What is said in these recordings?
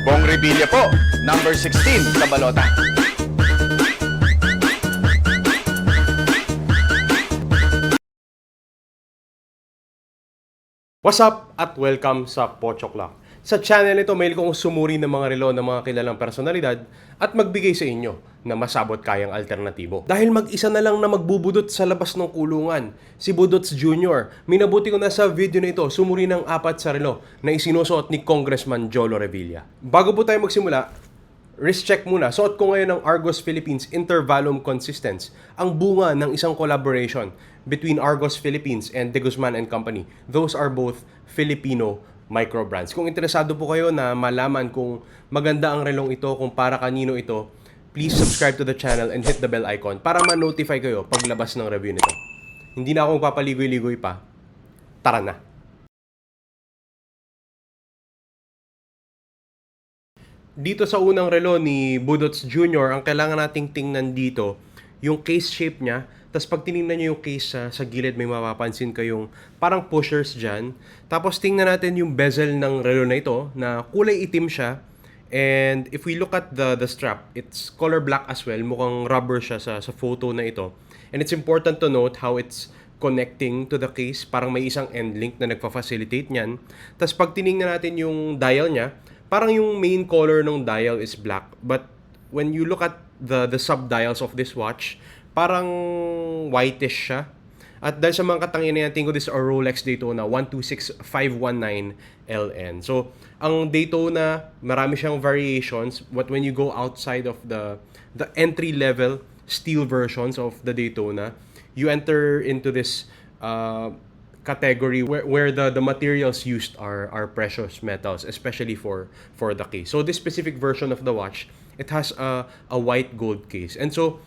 Jolo Revilla po, number 16 sa balota. What's up at welcome sa Pochok Lang. Sa channel nito, mail kong sumuri ng mga relo ng mga kilalang personalidad at magbigay sa inyo na masabot-kayang alternatibo. Dahil mag-isa na lang na magbubudot sa labas ng kulungan, si Budots Jr. Minabuti ko na sa video na ito sumuri ng 4 sa relo na isinusuot ni Congressman Jolo Revilla. Bago po tayo magsimula, wrist check muna. Suot ko ngayon ng Argos Philippines Intervalum Consistence, ang bunga ng isang collaboration between Argos Philippines and De Guzman and Company. Those are both Filipino micro brands. Kung interesado po kayo na malaman kung maganda ang relong ito, kung para kanino ito, please subscribe to the channel and hit the bell icon para ma-notify kayo paglabas ng review nito. Hindi na ako magpapaligoy-ligoy pa. Tara na! Dito sa unang relo ni Budots Jr., ang kailangan nating tingnan dito, yung case shape niya. Tapos pag tinignan nyo yung case sa gilid, may mapapansin kayong parang pushers dyan. Tapos tingnan natin yung bezel ng relo na ito, na kulay itim siya. And if we look at the strap, it's color black as well. Mukhang rubber siya sa photo na ito. And it's important to note how it's connecting to the case. Parang may isang end link na nagpa-facilitate niyan. Tapos pag tinignan natin yung dial niya, parang yung main color ng dial is black. But when you look at the sub-dials of this watch, parang whitish siya. At dahil sa mga katangian natin ko, this is a Rolex Daytona 126519 LN. So, ang Daytona, marami siyang variations, but when you go outside of the entry-level steel versions of the Daytona, you enter into this category where the materials used are precious metals, especially for the case. So, this specific version of the watch, it has a white gold case. And so,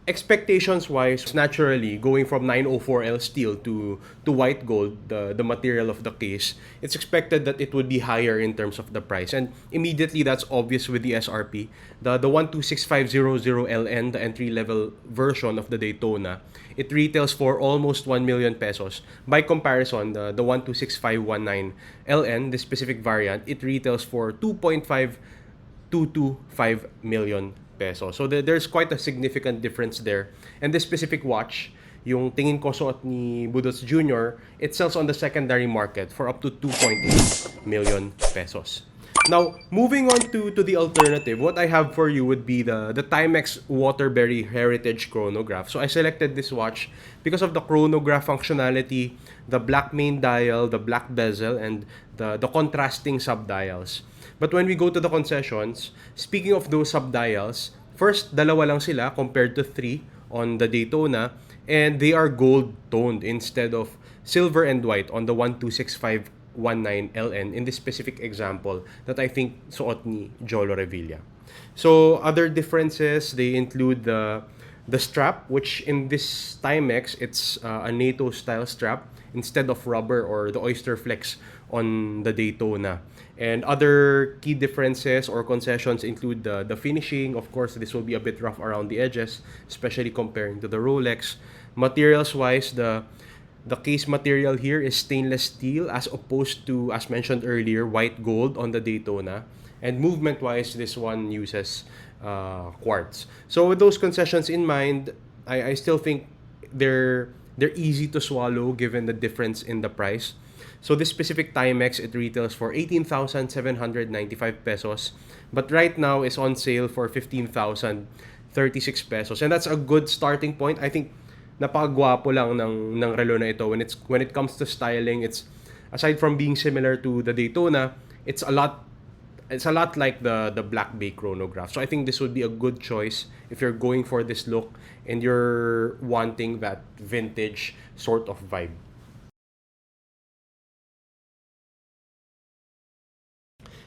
expectations wise, naturally going from 904L steel to white gold, the material of the case, it's expected that it would be higher in terms of the price, and immediately that's obvious with the SRP. The 126500LN, the entry level version of the Daytona, it retails for almost 1 million pesos. By comparison, the 126519LN, this specific variant, it retails for 2.5225 million pesos. So there's quite a significant difference there. And this specific watch, yung tingin ko suot ni Budots Jr., it sells on the secondary market for up to 2.8 million pesos. Now, moving on to the alternative, what I have for you would be the Timex Waterbury Heritage Chronograph. So I selected this watch because of the chronograph functionality, the black main dial, the black bezel, and the contrasting sub-dials. But when we go to the concessions, speaking of those sub-dials, first, dalawa lang sila compared to 3 on the Daytona, and they are gold-toned instead of silver and white on the 126519LN in this specific example that I think suot ni Jolo Revilla. So, other differences, they include the strap, which in this Timex, it's a NATO-style strap instead of rubber or the oyster flex on the Daytona. And other key differences or concessions include the finishing. Of course, this will be a bit rough around the edges, especially comparing to the Rolex. Materials-wise, the case material here is stainless steel as opposed to, as mentioned earlier, white gold on the Daytona. And movement-wise, this one uses quartz. So with those concessions in mind, I still think they're easy to swallow given the difference in the price. So this specific Timex, it retails for 18,795 pesos. But right now, is on sale for 15,036 pesos. And that's a good starting point. I think napakagwapo lang ng relo na ito. When it comes to styling, it's, aside from being similar to the Daytona, it's a lot like the Black Bay chronograph. So I think this would be a good choice if you're going for this look and you're wanting that vintage sort of vibe.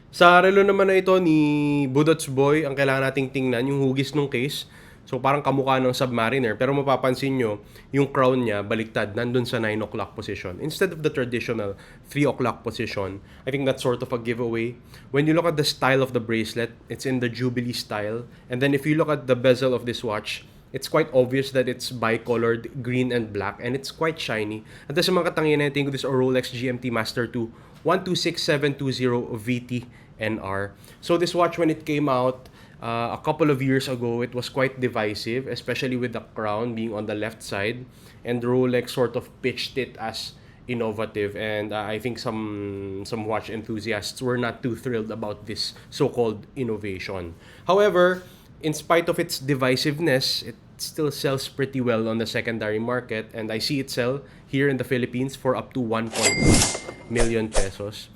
Sa relo naman na ito ni Budots Boy, ang kailangan nating tingnan yung hugis ng case. So parang kamukha ng Submariner, pero mapapansin nyo, yung crown niya baliktad, nandun sa 9 o'clock position instead of the traditional 3 o'clock position. I think that's sort of a giveaway. When you look at the style of the bracelet, it's in the Jubilee style. And then if you look at the bezel of this watch, it's quite obvious that it's bicolored green and black, and it's quite shiny. At sa mga katangian natin, this is a Rolex GMT-Master 2 126720 VT NR. So this watch, when it came out a couple of years ago, it was quite divisive, especially with the crown being on the left side, and Rolex sort of pitched it as innovative, and I think some watch enthusiasts were not too thrilled about this so-called innovation. However, in spite of its divisiveness, it still sells pretty well on the secondary market, and I see it sell here in the Philippines for up to 1.1 million pesos.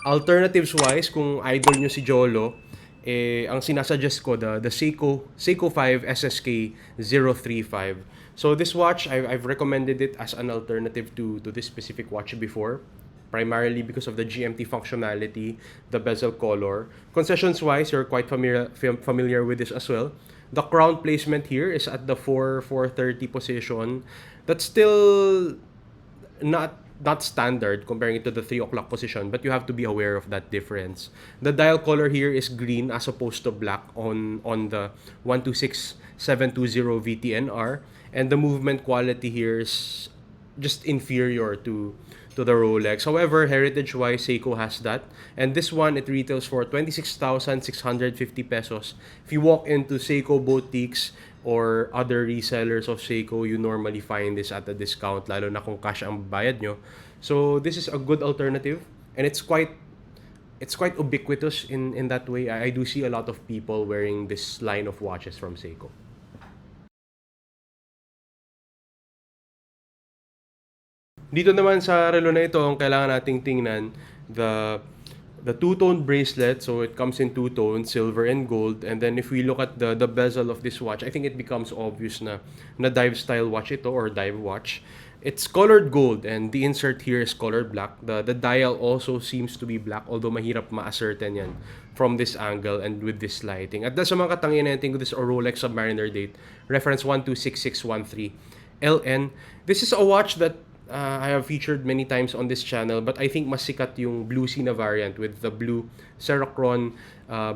Alternatives wise, kung idol nyo si Jolo, ang sinasuggest ko, the Seiko 5 SSK 035. So this watch, I've recommended it as an alternative to this specific watch before, primarily because of the GMT functionality, the bezel color. Concessions wise, you're quite familiar with this as well. The crown placement here is at the 430 position. That's still not standard comparing it to the 3 o'clock position, but you have to be aware of that difference. The dial color here is green as opposed to black on the 126720 VTNR, and the movement quality here is just inferior to the Rolex. However, heritage-wise, Seiko has that. And this one, it retails for 26,650 pesos. If you walk into Seiko boutiques or other resellers of Seiko, you normally find this at a discount, lalo na kung cash ang bayad nyo. So this is a good alternative, and it's quite ubiquitous in that way. I do see a lot of people wearing this line of watches from Seiko. Dito naman sa relo na ito, ang kailangan nating tingnan, the two-tone bracelet. So it comes in two tones, silver and gold. And then if we look at the bezel of this watch, I think it becomes obvious na dive style watch ito, or dive watch. It's colored gold, and the insert here is colored black. The dial also seems to be black, although mahirap ma-ascertain yan from this angle and with this lighting. At sa mga katangian natin ko, this Rolex Submariner date, reference 126613 LN. This is a watch that I have featured many times on this channel, but I think mas sikat yung blue Sina variant with the blue Cerachron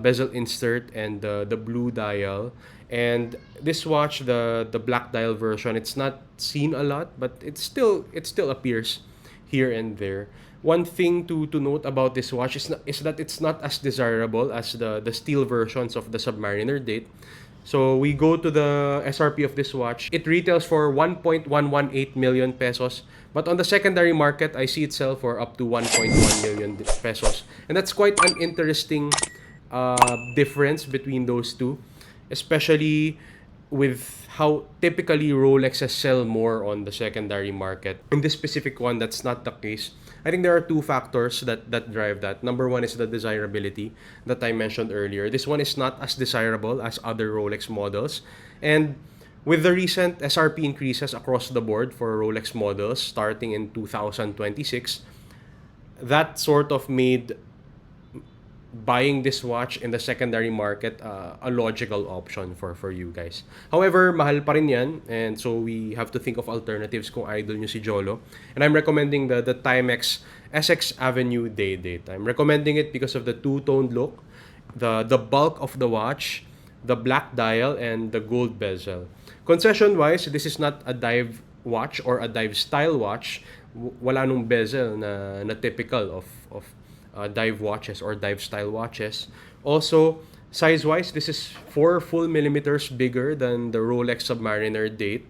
bezel insert and the blue dial. And this watch, the black dial version, it's not seen a lot, but it still appears here and there. One thing to note about this watch is that it's not as desirable as the steel versions of the Submariner date. So we go to the SRP of this watch. It retails for 1.118 million pesos. But on the secondary market, I see it sell for up to 1.1 million pesos. And that's quite an interesting difference between those two, especially with how typically Rolexes sell more on the secondary market. In this specific one, that's not the case. I think there are two factors that drive that. Number one is the desirability that I mentioned earlier. This one is not as desirable as other Rolex models. And with the recent SRP increases across the board for Rolex models starting in 2026, that sort of made buying this watch in the secondary market a logical option for you guys. However, mahal pa rin yan, and so we have to think of alternatives kung idol nyo si Jolo. And I'm recommending the Timex SX Avenue Day Date. I'm recommending it because of the two-toned look, the bulk of the watch, the black dial, and the gold bezel. Concession-wise, this is not a dive watch or a dive style watch. Wala nung bezel na typical of dive watches or dive style watches. Also, size-wise, this is 4 full millimeters bigger than the Rolex Submariner date,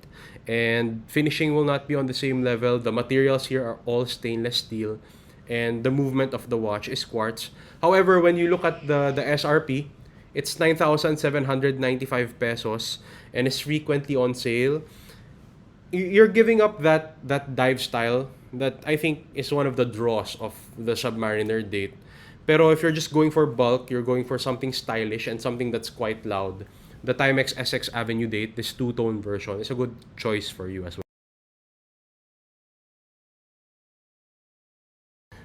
and finishing will not be on the same level. The materials here are all stainless steel, and the movement of the watch is quartz. However, when you look at the SRP, it's 9,795 pesos and is frequently on sale. You're giving up that dive style that I think is one of the draws of the Submariner date. Pero if you're just going for bulk, you're going for something stylish and something that's quite loud, the Timex SX Avenue date, this two-tone version, is a good choice for you as well.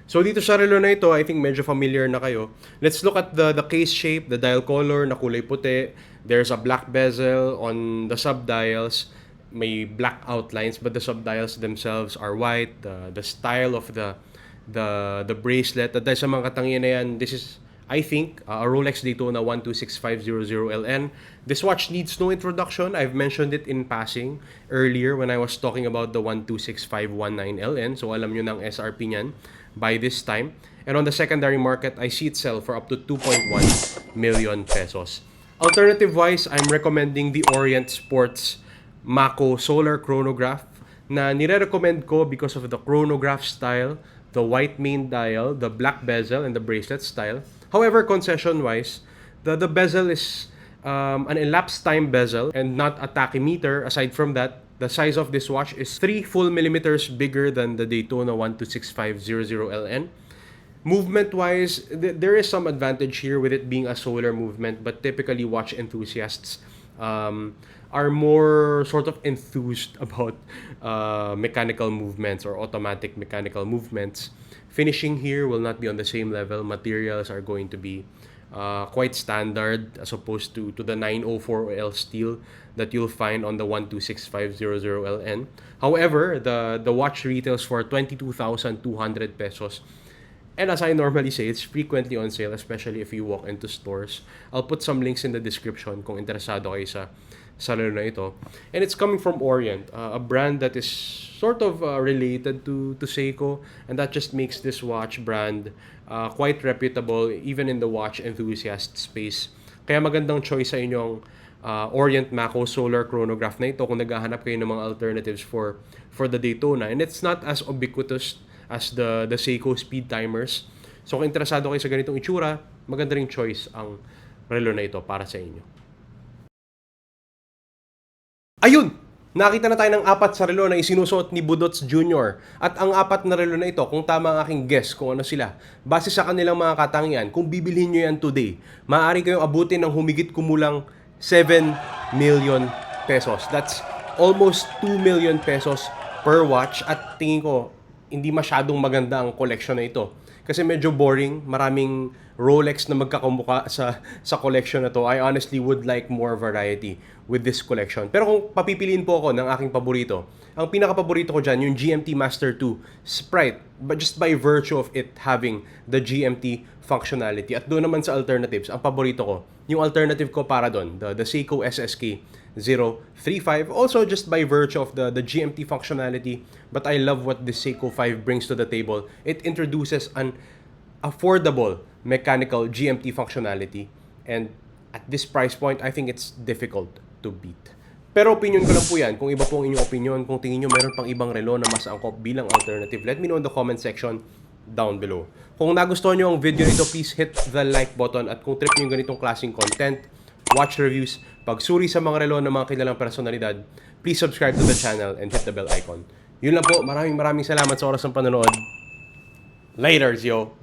So dito sa relo na ito, I think medyo familiar na kayo. Let's look at the case shape, the dial color na kulay puti. There's a black bezel on the sub-dials. May black outlines, but the sub-dials themselves are white. The style of the bracelet, at dahil sa mga katangian na yan, this is, I think, a Rolex Daytona 126500 LN. This watch needs no introduction. I've mentioned it in passing earlier when I was talking about the 126519 LN, so alam nyo ng SRP niyan. by this time. And on the secondary market, I see it sell for up to 2.1 million pesos. Alternative-wise, I'm recommending the Orient Sports Mako Solar Chronograph na nire-recommend ko because of the chronograph style, the white main dial, the black bezel, and the bracelet style. However, concession-wise, the bezel is an elapsed time bezel and not a tachymeter. Aside from that, the size of this watch is 3 full millimeters bigger than the Daytona 126500LN. Movement-wise, there is some advantage here with it being a solar movement, but typically watch enthusiasts are more sort of enthused about mechanical movements or automatic mechanical movements. Finishing here will not be on the same level. Materials are going to be quite standard as opposed to the 904L steel that you'll find on the 126500LN. However, the watch retails for 22,200 pesos. And as I normally say, it's frequently on sale, especially if you walk into stores. I'll put some links in the description kung interesado kayo sa laro na ito. And it's coming from Orient, a brand that is sort of related to Seiko, and that just makes this watch brand quite reputable even in the watch enthusiast space. Kaya magandang choice sa inyong Orient Mako Solar Chronograph na ito kung naghahanap kayo ng mga alternatives for the Daytona. And it's not as ubiquitous as the Seiko speed timers. So kung interesado kayo sa ganitong itsura, maganda ring choice ang relo na ito para sa inyo. Ayun! Nakita na tayo ng 4 sa relo na isinusuot ni Budots Jr. At ang 4 na relo na ito, kung tama ang aking guess kung ano sila, base sa kanilang mga katangian, kung bibilhin nyo yan today, maaari kayong abutin ng humigit kumulang 7 million pesos. That's almost 2 million pesos per watch. At tingin ko, hindi masyadong maganda ang collection na ito. Kasi medyo boring, maraming Rolex na magkakamukha sa collection na to. I honestly would like more variety with this collection. Pero kung papipiliin po ako ng aking paborito, ang pinaka-paborito ko dyan, yung GMT-Master 2 Sprite, but just by virtue of it having the GMT functionality. At doon naman sa alternatives, ang paborito ko, yung alternative ko para doon, the Seiko SSK 035, also just by virtue of the GMT functionality, but I love what the Seiko 5 brings to the table. It introduces an affordable mechanical GMT functionality, and at this price point, I think it's difficult to beat. Pero opinion ko lang po yan. Kung iba po ang inyong opinion, kung tingin nyo meron pang ibang relo na mas angkop bilang alternative, let me know in the comment section down below. Kung nagustuhan nyo ang video nito, please hit the like button, at kung trip nyo yung ganitong klaseng content, watch reviews, pagsuri sa mga relo ng mga kilalang personalidad, please subscribe to the channel and hit the bell icon. Yun lang po. Maraming salamat sa oras ng panonood. Laters, yo!